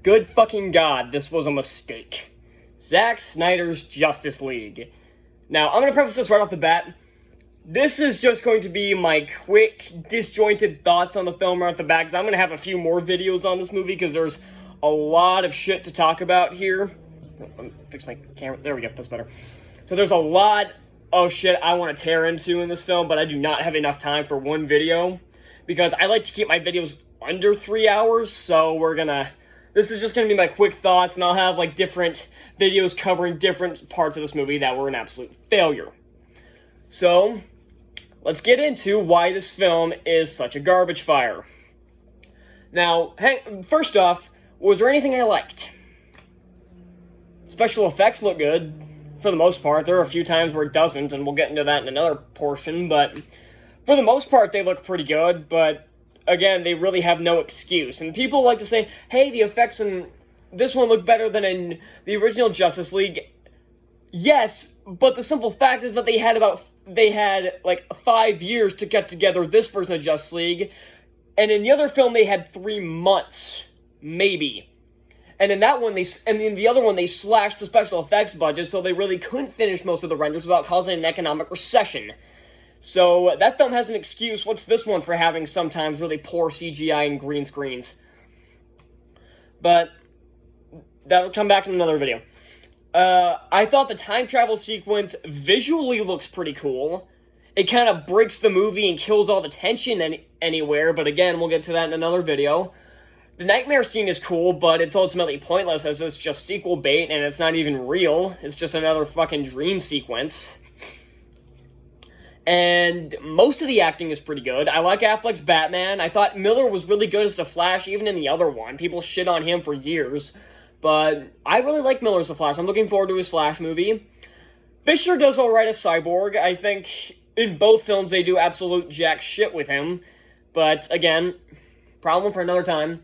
good fucking God, this was a mistake. Zack Snyder's Justice League. Now, I'm going to preface this right off the bat. This is just going to be my quick, disjointed thoughts on the film right off the bat, because I'm going to have a few more videos on this movie, because there's a lot of shit to talk about here. Let me fix my camera. There we go, that's better. So there's a lot of shit I want to tear into in this film, but I do not have enough time for one video, because I like to keep my videos under 3 hours, so this is just going to be my quick thoughts, and I'll have, like, different videos covering different parts of this movie that were an absolute failure. So, let's get into why this film is such a garbage fire. Now, first off, was there anything I liked? Special effects look good, for the most part. There are a few times where it doesn't, and we'll get into that in another portion, but for the most part, they look pretty good, but again, they really have no excuse. And people like to say, hey, the effects in this one look better than in the original Justice League. Yes, but the simple fact is that they had like 5 years to get together this version of Justice League, and in the other film they had 3 months, maybe. And in that one, in the other one, they slashed the special effects budget, so they really couldn't finish most of the renders without causing an economic recession. So, that film has an excuse. What's this one for having sometimes really poor CGI and green screens? But that'll come back in another video. I thought the time travel sequence visually looks pretty cool. It kind of breaks the movie and kills all the tension anywhere, but again, we'll get to that in another video. The nightmare scene is cool, but it's ultimately pointless as it's just sequel bait and it's not even real. It's just another fucking dream sequence. And most of the acting is pretty good. I like Affleck's Batman. I thought Miller was really good as the Flash, even in the other one. People shit on him for years. But I really like Miller as the Flash. I'm looking forward to his Flash movie. Fisher does alright as Cyborg. I think in both films they do absolute jack shit with him. But again, problem for another time.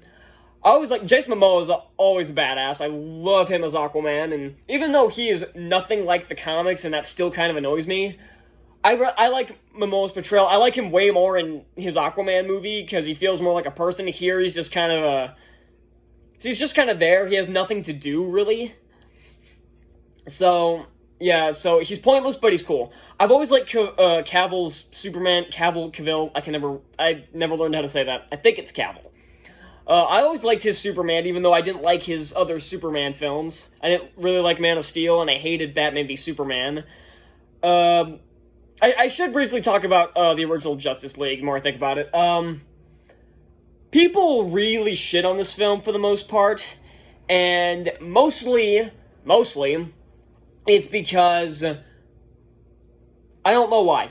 I always like Jason Momoa is always a badass. I love him as Aquaman. And even though he is nothing like the comics and that still kind of annoys me, I like Momoa's portrayal. I like him way more in his Aquaman movie because he feels more like a person. Here, he's just kind of he's just kind of there. He has nothing to do, really. So, yeah, so he's pointless, but he's cool. I've always liked Cavill's Superman, Cavill, I never learned how to say that. I think it's Cavill. I always liked his Superman, even though I didn't like his other Superman films. I didn't really like Man of Steel, and I hated Batman v Superman. I should briefly talk about the original Justice League, the more I think about it. People really shit on this film for the most part, and mostly, it's because I don't know why.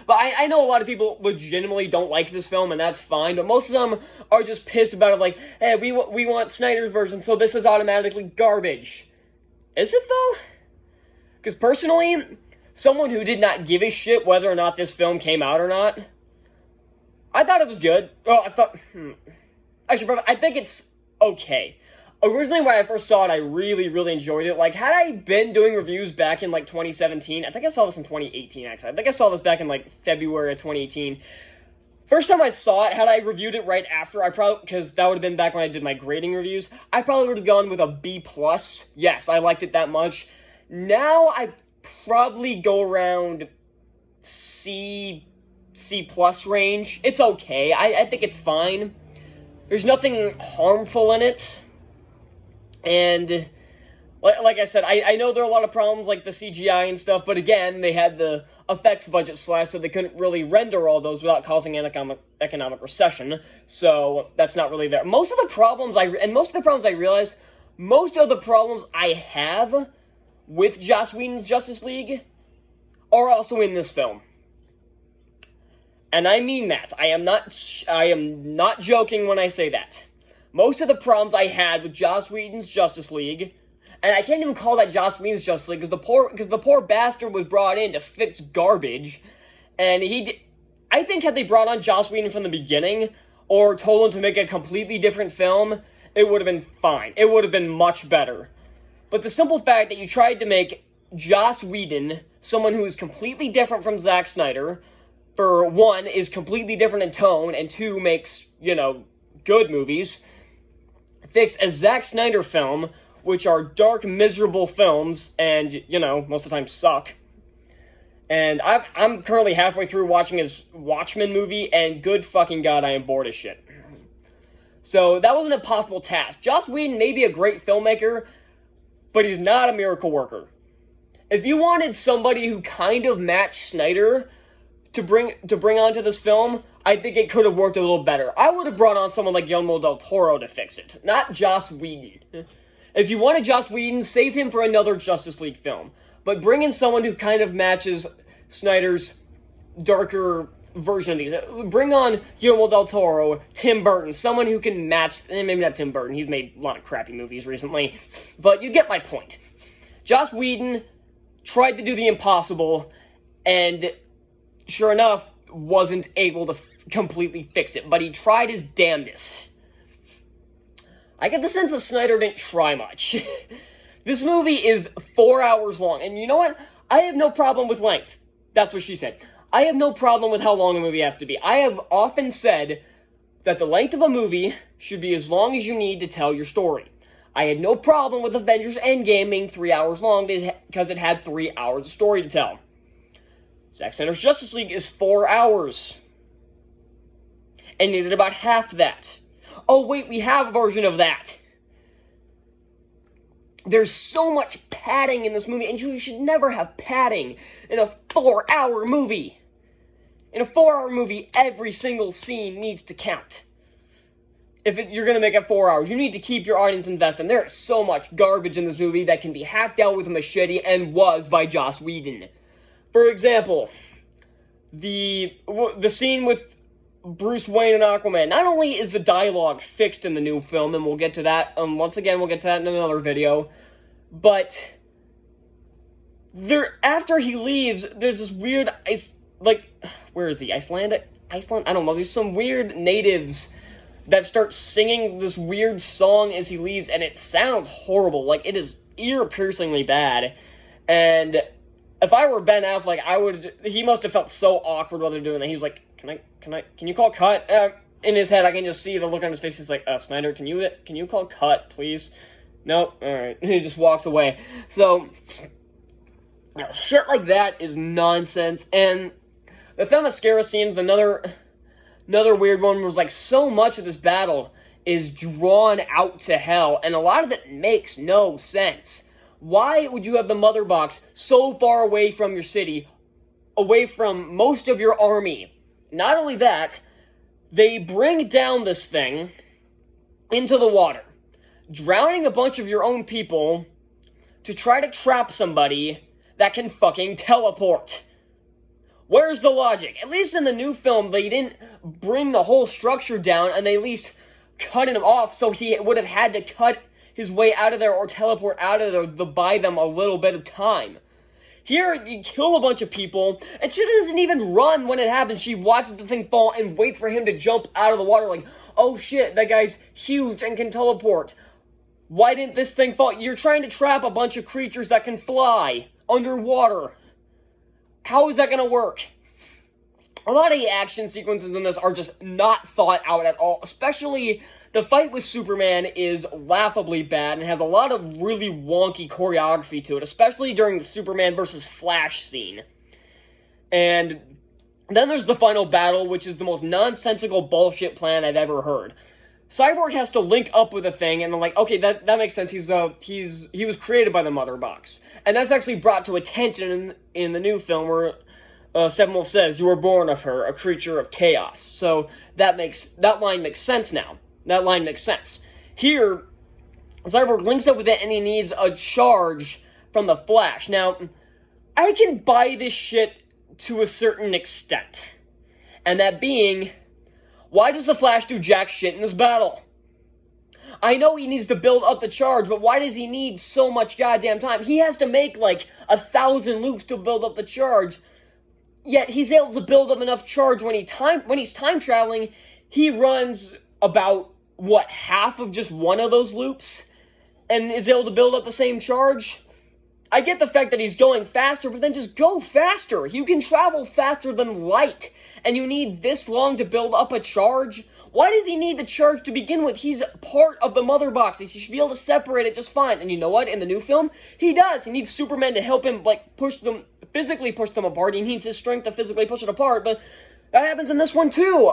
But I know a lot of people legitimately don't like this film, and that's fine, but most of them are just pissed about it, like, hey, we want Snyder's version, so this is automatically garbage. Is it, though? Because personally, someone who did not give a shit whether or not this film came out or not, I thought it was good. Well, I think it's okay. Originally, when I first saw it, I really, really enjoyed it. Like, had I been doing reviews back in, like, 2017, I think I saw this in 2018, actually. I think I saw this back in, like, February of 2018. First time I saw it, had I reviewed it right after, because that would have been back when I did my grading reviews, I probably would have gone with a B+. Yes, I liked it that much. Now, I probably go around C+ range. It's okay. I think it's fine. There's nothing harmful in it. And, like I said, I know there are a lot of problems, like the CGI and stuff, but again, they had the effects budget slashed, so they couldn't really render all those without causing an economic recession, so that's not really there. Most of the problems I realized, most of the problems I have with Joss Whedon's Justice League are also in this film. And I mean that. I am not joking when I say that. Most of the problems I had with Joss Whedon's Justice League, and I can't even call that Joss Whedon's Justice League because the poor bastard was brought in to fix garbage, and I think had they brought on Joss Whedon from the beginning or told him to make a completely different film, it would have been fine. It would have been much better. But the simple fact that you tried to make Joss Whedon someone who is completely different from Zack Snyder, for one, is completely different in tone, and two, makes, good movies, fix a Zack Snyder film, which are dark, miserable films, and, most of the time suck. And I'm currently halfway through watching his Watchmen movie, and good fucking god, I am bored as shit. So that was an impossible task. Joss Whedon may be a great filmmaker, but he's not a miracle worker. If you wanted somebody who kind of matched Snyder to bring onto this film, I think it could have worked a little better. I would have brought on someone like Guillermo del Toro to fix it, not Joss Whedon. If you wanted Joss Whedon, save him for another Justice League film. But bring in someone who kind of matches Snyder's darker version of these. Bring on Guillermo del Toro, Tim Burton, someone who can match, maybe not Tim Burton, he's made a lot of crappy movies recently, but you get my point. Joss Whedon tried to do the impossible, and sure enough, wasn't able to completely fix it, but he tried his damnedest. I get the sense that Snyder didn't try much. This movie is 4 hours long, and you know what? I have no problem with length. That's what she said. I have no problem with how long a movie has to be. I have often said that the length of a movie should be as long as you need to tell your story. I had no problem with Avengers Endgame being 3 hours long because it had 3 hours of story to tell. Zack Snyder's Justice League is 4 hours. And needed about half that. Oh wait, we have a version of that. There's so much padding in this movie, and you should never have padding in a 4-hour movie. In a 4-hour movie, every single scene needs to count. If you're going to make it 4 hours, you need to keep your audience invested. And there is so much garbage in this movie that can be hacked out with a machete, and was by Joss Whedon. For example, the scene with Bruce Wayne and Aquaman. Not only is the dialogue fixed in the new film, and we'll get to that, once again, we'll get to that in another video, but after he leaves, there's this weird, where is he, Iceland? I don't know, there's some weird natives that start singing this weird song as he leaves, and it sounds horrible, it is ear-piercingly bad, and if I were Ben Affleck, he must have felt so awkward while they're doing that. He's like, can you call cut? In his head, I can just see the look on his face. He's like, Snyder, can you call cut, please? Nope, alright. He just walks away. So, shit like that is nonsense. And the Themyscira scene's another weird one where so much of this battle is drawn out to hell, and a lot of it makes no sense. Why would you have the Mother Box so far away from your city, away from most of your army? Not only that, they bring down this thing into the water, drowning a bunch of your own people to try to trap somebody that can fucking teleport. Where's the logic? At least in the new film, they didn't bring the whole structure down, and they at least cut him off, so he would have had to cut his way out of there or teleport out of there to buy them a little bit of time. Here, you kill a bunch of people, and she doesn't even run when it happens. She watches the thing fall and waits for him to jump out of the water like, oh shit, that guy's huge and can teleport. Why didn't this thing fall? You're trying to trap a bunch of creatures that can fly underwater. How is that going to work? A lot of the action sequences in this are just not thought out at all, especially the fight with Superman is laughably bad and has a lot of really wonky choreography to it, especially during the Superman versus Flash scene. And then there's the final battle, which is the most nonsensical bullshit plan I've ever heard. Cyborg has to link up with a thing, and I'm like, okay, that makes sense. He was created by the Mother Box, and that's actually brought to attention in the new film where Steppenwolf says, "You were born of her, a creature of chaos." So that line makes sense now. That line makes sense. Here, Cyborg links up with it, and he needs a charge from the Flash. Now, I can buy this shit to a certain extent. And that being, why does the Flash do jack shit in this battle? I know he needs to build up the charge, but why does he need so much goddamn time? He has to make, 1,000 loops to build up the charge, yet he's able to build up enough charge when he's time traveling. He runs about half of just one of those loops and is able to build up the same charge. I get the fact that he's going faster, but then just go faster. You can travel faster than light, and you need this long to build up a charge. Why does he need the charge to begin with? He's part of the mother boxes. He should be able to separate it just fine. And you know what? In the new film, he does. He needs Superman to help him, physically push them apart. He needs his strength to physically push it apart, but that happens in this one too.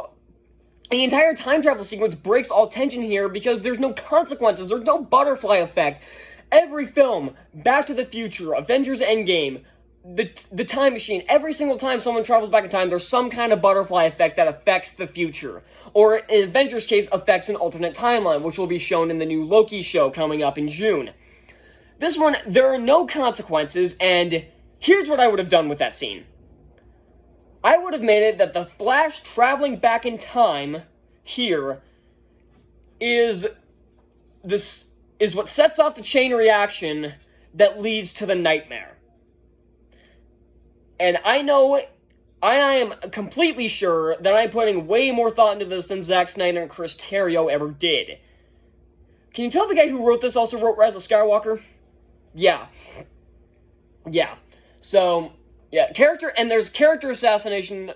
The entire time travel sequence breaks all tension here because there's no consequences. There's no butterfly effect. Every film, Back to the Future, Avengers Endgame, the Time Machine, every single time someone travels back in time, there's some kind of butterfly effect that affects the future. Or, in Avengers' case, affects an alternate timeline, which will be shown in the new Loki show coming up in June. This one, there are no consequences, and here's what I would have done with that scene. I would have made it that the Flash traveling back in time here is what sets off the chain reaction that leads to the nightmare. And I am completely sure that I'm putting way more thought into this than Zack Snyder and Chris Terrio ever did. Can you tell the guy who wrote this also wrote Rise of Skywalker? Yeah. So, yeah, there's character assassination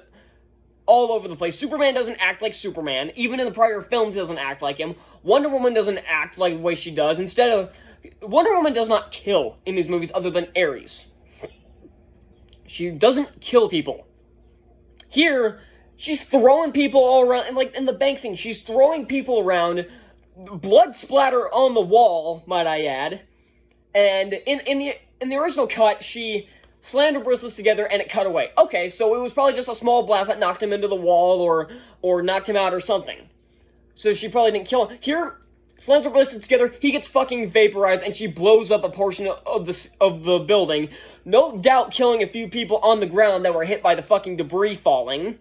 all over the place. Superman doesn't act like Superman. Even in the prior films, he doesn't act like him. Wonder Woman doesn't act like the way she does. Wonder Woman does not kill in these movies other than Ares. She doesn't kill people. Here, she's throwing people all around, and in the bank scene, she's throwing people around, blood splatter on the wall, might I add, and in the original cut, she slammed her bracelets together and it cut away. Okay, so it was probably just a small blast that knocked him into the wall or knocked him out or something. So she probably didn't kill him. Here, slams her bracelets together, he gets fucking vaporized, and she blows up a portion of the building. No doubt killing a few people on the ground that were hit by the fucking debris falling.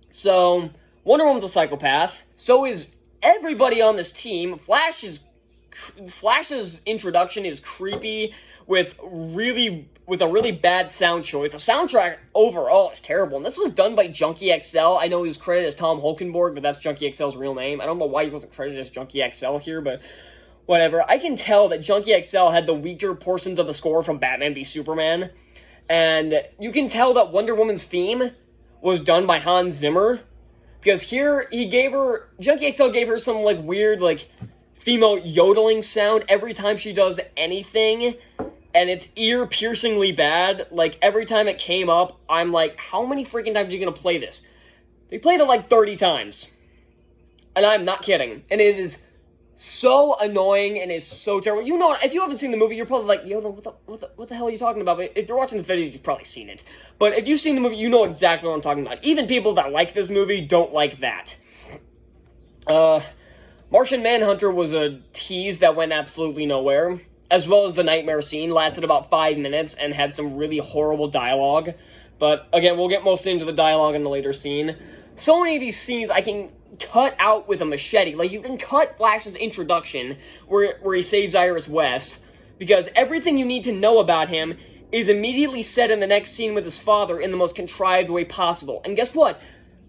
So, Wonder Woman's a psychopath. So is everybody on this team. Flash's introduction is creepy with a really bad sound choice. The soundtrack overall is terrible, and this was done by Junkie XL. I know he was credited as Tom Holkenborg, but that's Junkie XL's real name. I don't know why he wasn't credited as Junkie XL here, but whatever. I can tell that Junkie XL had the weaker portions of the score from Batman v Superman, and you can tell that Wonder Woman's theme was done by Hans Zimmer, because here Junkie XL gave her some weird female yodeling sound every time she does anything, and it's ear-piercingly bad. Every time it came up, I'm like, how many freaking times are you gonna play this? They played it 30 times. And I'm not kidding. And it is so annoying and is so terrible. You know, if you haven't seen the movie, you're probably like, yo, what the hell are you talking about? But if you're watching this video, you've probably seen it. But if you've seen the movie, you know exactly what I'm talking about. Even people that like this movie don't like that. Martian Manhunter was a tease that went absolutely nowhere, as well as the nightmare scene, lasted about 5 minutes and had some really horrible dialogue. But again, we'll get mostly into the dialogue in the later scene. So many of these scenes I can cut out with a machete. You can cut Flash's introduction, where he saves Iris West, because everything you need to know about him is immediately said in the next scene with his father in the most contrived way possible. And guess what?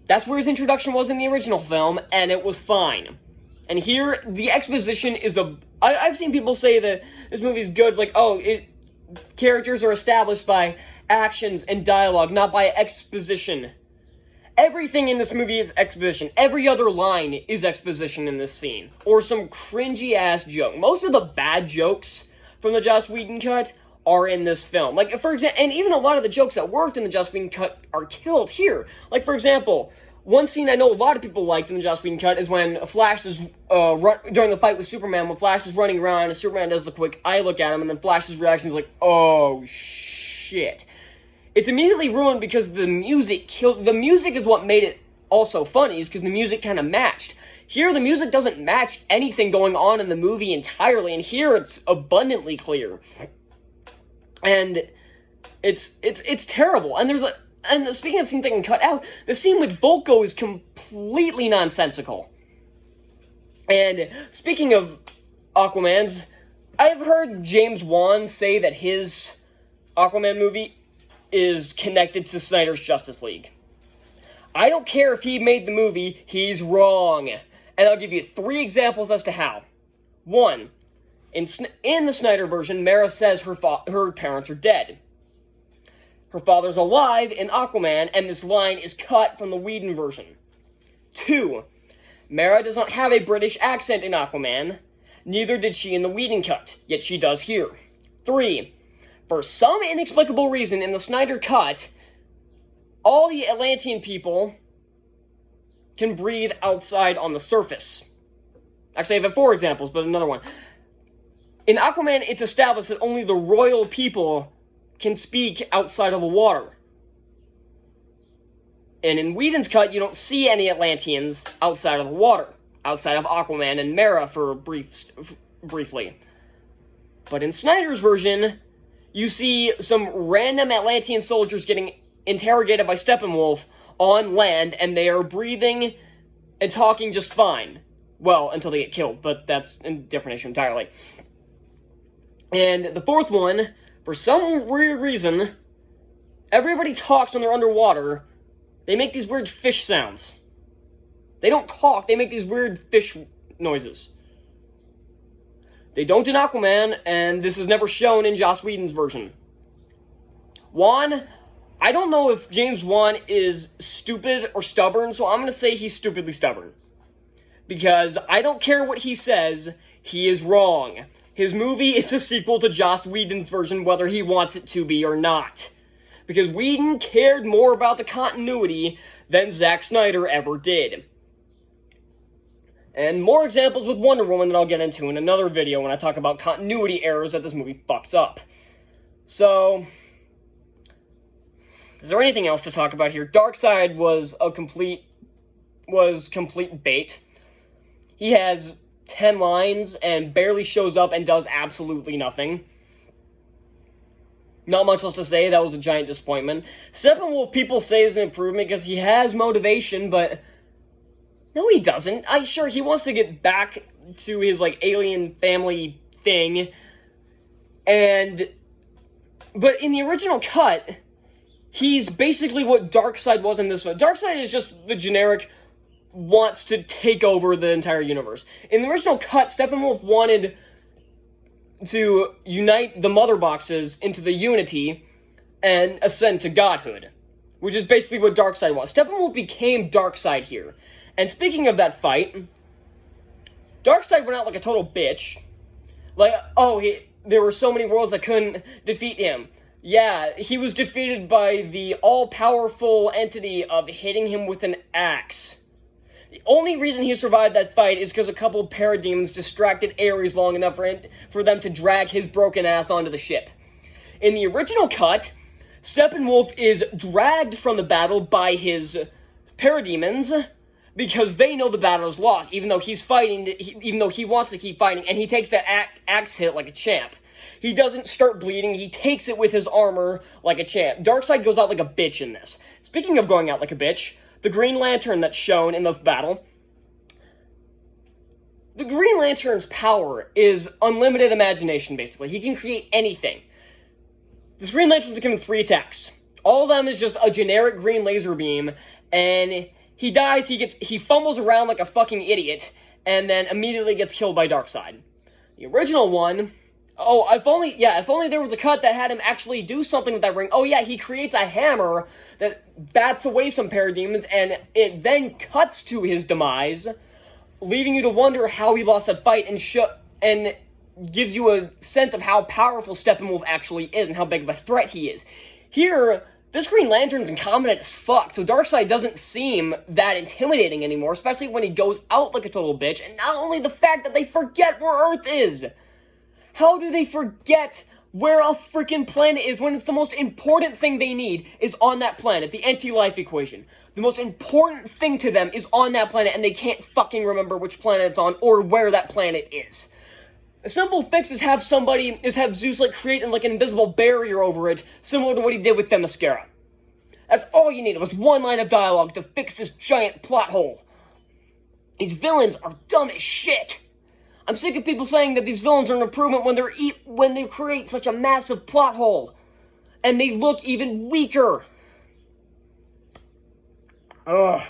That's where his introduction was in the original film, and it was fine. And here, the exposition is I've seen people say that this movie's good. It's characters are established by actions and dialogue, not by exposition. Everything in this movie is exposition. Every other line is exposition in this scene. Or some cringy-ass joke. Most of the bad jokes from the Joss Whedon cut are in this film. For example, and even a lot of the jokes that worked in the Joss Whedon cut are killed here. For example, one scene I know a lot of people liked in the Joss Whedon cut is when Flash is, during the fight with Superman, when Flash is running around and Superman does the quick eye look at him, and then Flash's reaction is like, oh, shit. It's immediately ruined because the music killed. The music is what made it also funny, is because the music kind of matched. Here, the music doesn't match anything going on in the movie entirely, and here it's abundantly clear. And it's terrible. And speaking of scenes I can cut out, the scene with Volko is completely nonsensical. And speaking of Aquaman's, I've heard James Wan say that his Aquaman movie is connected to Snyder's Justice League. I don't care if he made the movie, he's wrong. And I'll give you 3 examples as to how. 1, in the Snyder version, Mara says her parents are dead. Her father's alive in Aquaman, and this line is cut from the Whedon version. 2, Mara does not have a British accent in Aquaman. Neither did she in the Whedon cut, yet she does here. 3. For some inexplicable reason in the Snyder cut, all the Atlantean people can breathe outside on the surface. Actually, I have 4 examples, but another one. In Aquaman, it's established that only the royal people can speak outside of the water. And in Whedon's cut, you don't see any Atlanteans outside of the water, outside of Aquaman and Mara briefly. But in Snyder's version, you see some random Atlantean soldiers getting interrogated by Steppenwolf on land, and they are breathing and talking just fine. Well, until they get killed, but that's a different issue entirely. And the 4th one, for some weird reason, everybody talks when they're underwater. They make these weird fish sounds. They don't talk, they make these weird fish noises. They don't in Aquaman, and this is never shown in Joss Whedon's version. Wan, I don't know if James Wan is stupid or stubborn, so I'm going to say he's stupidly stubborn. Because I don't care what he says, he is wrong. His movie is a sequel to Joss Whedon's version, whether he wants it to be or not. Because Whedon cared more about the continuity than Zack Snyder ever did. And more examples with Wonder Woman that I'll get into in another video when I talk about continuity errors that this movie fucks up. So, is there anything else to talk about here? Darkseid was complete bait. He has 10 lines and barely shows up and does absolutely nothing. Not much else to say, that was a giant disappointment. Steppenwolf, people say, is an improvement because he has motivation, but no, he doesn't. Sure, he wants to get back to his, alien family thing, but in the original cut, he's basically what Darkseid was in this one. Darkseid is just the generic, wants to take over the entire universe. In the original cut, Steppenwolf wanted to unite the mother boxes into the Unity and ascend to godhood, which is basically what Darkseid was. Steppenwolf became Darkseid here. And speaking of that fight, Darkseid went out like a total bitch. There were so many worlds that couldn't defeat him. Yeah, he was defeated by the all-powerful entity of hitting him with an axe. The only reason he survived that fight is because a couple of parademons distracted Ares long enough for them to drag his broken ass onto the ship. In the original cut, Steppenwolf is dragged from the battle by his parademons because they know the battle is lost, even though he's fighting, even though he wants to keep fighting, and he takes that axe hit like a champ. He doesn't start bleeding, he takes it with his armor like a champ. Darkseid goes out like a bitch in this. Speaking of going out like a bitch, the Green Lantern that's shown in the battle. The Green Lantern's power is unlimited imagination, basically. He can create anything. This Green Lantern's given 3 attacks. All of them is just a generic green laser beam, and he dies, he fumbles around like a fucking idiot, and then immediately gets killed by Darkseid. The original one, if only there was a cut that had him actually do something with that ring. Oh yeah, he creates a hammer that bats away some parademons, and it then cuts to his demise, leaving you to wonder how he lost that fight, and gives you a sense of how powerful Steppenwolf actually is, and how big of a threat he is. Here, this Green Lantern's incompetent as fuck, so Darkseid doesn't seem that intimidating anymore, especially when he goes out like a total bitch, and not only the fact that they forget where Earth is. How do they forget where a freaking planet is when it's the most important thing they need is on that planet, the anti-life equation. The most important thing to them is on that planet, and they can't fucking remember which planet it's on or where that planet is. A simple fix is have Zeus create an invisible barrier over it, similar to what he did with Themyscira. That's all you need. It was one line of dialogue to fix this giant plot hole. These villains are dumb as shit. I'm sick of people saying that these villains are an improvement when they create such a massive plot hole, and they look even weaker. Ugh.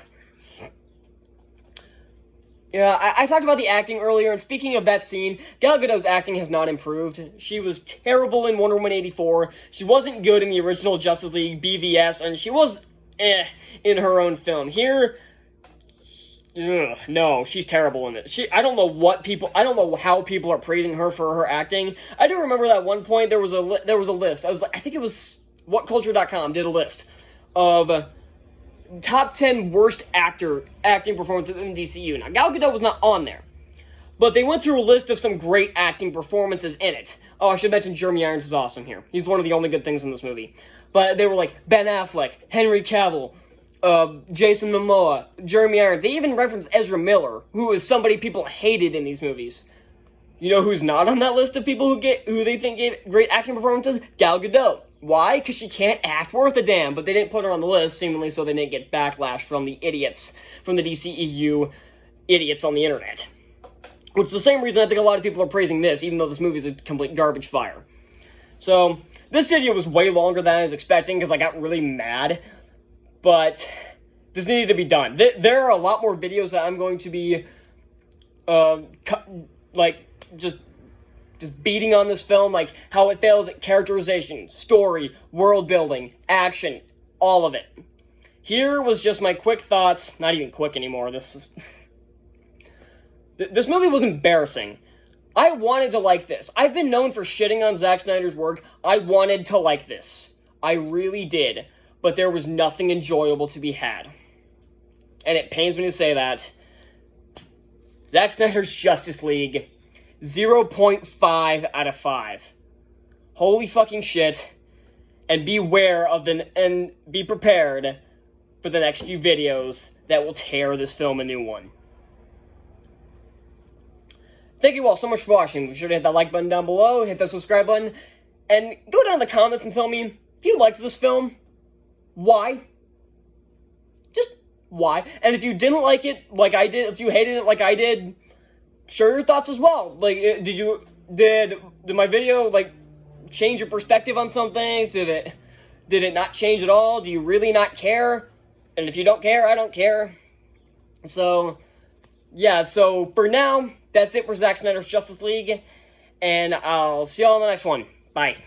Yeah, I talked about the acting earlier, and speaking of that scene, Gal Gadot's acting has not improved. She was terrible in Wonder Woman 84, she wasn't good in the original Justice League BVS, and she was in her own film. Here, Ugh, no, she's terrible in it. I don't know how people are praising her for her acting. I do remember that one point there was a list. I think it was WhatCulture.com did a list of top 10 worst acting performances in the DCU. Now, Gal Gadot was not on there, but they went through a list of some great acting performances in it. Oh, I should mention Jeremy Irons is awesome here. He's one of the only good things in this movie. But they were like Ben Affleck, Henry Cavill, Jason Momoa, Jeremy Irons. They even referenced Ezra Miller, who is somebody people hated in these movies. You know who's not on that list of people who they think gave great acting performances? Gal Gadot. Why? Because she can't act worth a damn, but they didn't put her on the list, seemingly so they didn't get backlash from the idiots, from the DCEU idiots on the internet. Which is the same reason I think a lot of people are praising this, even though this movie is a complete garbage fire. So, this video was way longer than I was expecting, because I got really mad. But this needed to be done. There are a lot more videos that I'm going to be, just beating on this film, like how it fails at characterization, story, world building, action, all of it. Here was just my quick thoughts. Not even quick anymore. This movie was embarrassing. I wanted to like this. I've been known for shitting on Zack Snyder's work. I wanted to like this. I really did. But there was nothing enjoyable to be had. And it pains me to say that. Zack Snyder's Justice League, 0.5 out of 5. Holy fucking shit. And be prepared for the next few videos that will tear this film a new one. Thank you all so much for watching. Be sure to hit that like button down below, hit that subscribe button, and go down in the comments and tell me if you liked this film. Why? Just why? And if you didn't like it like I did, if you hated it like I did, share your thoughts as well. Like, did my video, like, change your perspective on some things? Did it not change at all? Do you really not care? And if you don't care, I don't care. So, yeah, so for now, that's it for Zack Snyder's Justice League, and I'll see y'all in the next one. Bye.